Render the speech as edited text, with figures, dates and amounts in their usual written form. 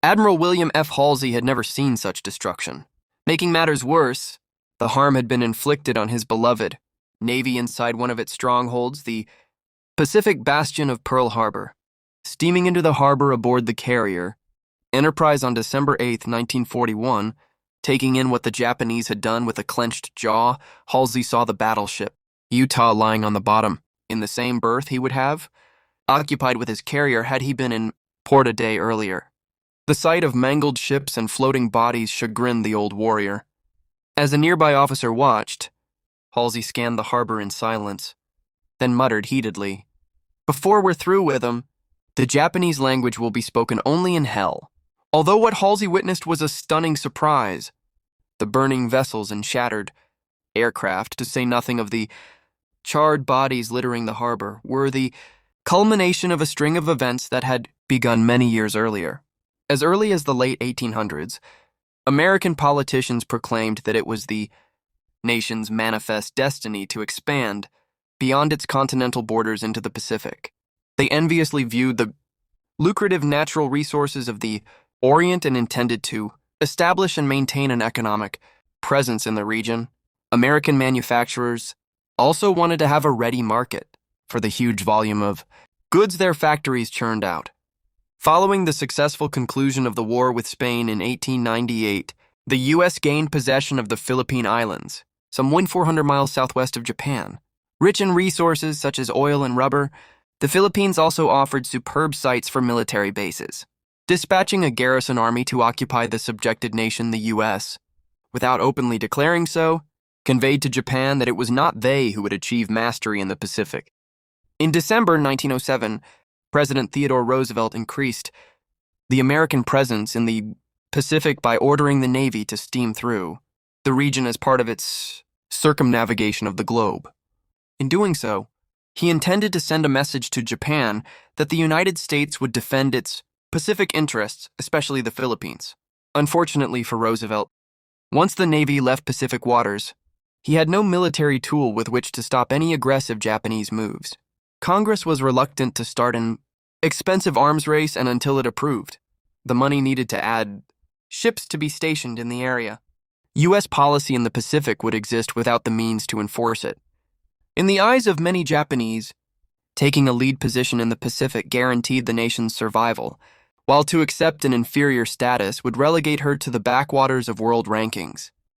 Admiral William F. Halsey had never seen such destruction. Making matters worse, the harm had been inflicted on his beloved Navy inside one of its strongholds, the Pacific bastion of Pearl Harbor. Steaming into the harbor aboard the carrier, Enterprise on December 8, 1941, taking in what the Japanese had done with a clenched jaw, Halsey saw the battleship, Utah, lying on the bottom, in the same berth he would have occupied with his carrier had he been in port a day earlier. The sight of mangled ships and floating bodies chagrined the old warrior. As a nearby officer watched, Halsey scanned the harbor in silence, then muttered heatedly, "Before we're through with them, the Japanese language will be spoken only in hell." Although what Halsey witnessed was a stunning surprise, the burning vessels and shattered aircraft, to say nothing of the charred bodies littering the harbor, were the culmination of a string of events that had begun many years earlier. As early as the late 1800s, American politicians proclaimed that it was the nation's manifest destiny to expand beyond its continental borders into the Pacific. They enviously viewed the lucrative natural resources of the Orient and intended to establish and maintain an economic presence in the region. American manufacturers also wanted to have a ready market for the huge volume of goods their factories churned out. Following the successful conclusion of the war with Spain in 1898, the U.S. gained possession of the Philippine Islands, some 400 miles southwest of Japan. Rich in resources such as oil and rubber, the Philippines also offered superb sites for military bases. Dispatching a garrison army to occupy the subjected nation, the U.S., without openly declaring so, conveyed to Japan that it was not they who would achieve mastery in the Pacific. In December 1907, President Theodore Roosevelt increased the American presence in the Pacific by ordering the Navy to steam through the region as part of its circumnavigation of the globe. In doing so, he intended to send a message to Japan that the United States would defend its Pacific interests, especially the Philippines. Unfortunately for Roosevelt, once the Navy left Pacific waters, he had no military tool with which to stop any aggressive Japanese moves. Congress was reluctant to start an expensive arms race, and until it approved the money needed to add ships to be stationed in the area, U.S. policy in the Pacific would exist without the means to enforce it. In the eyes of many Japanese, taking a lead position in the Pacific guaranteed the nation's survival, while to accept an inferior status would relegate her to the backwaters of world rankings.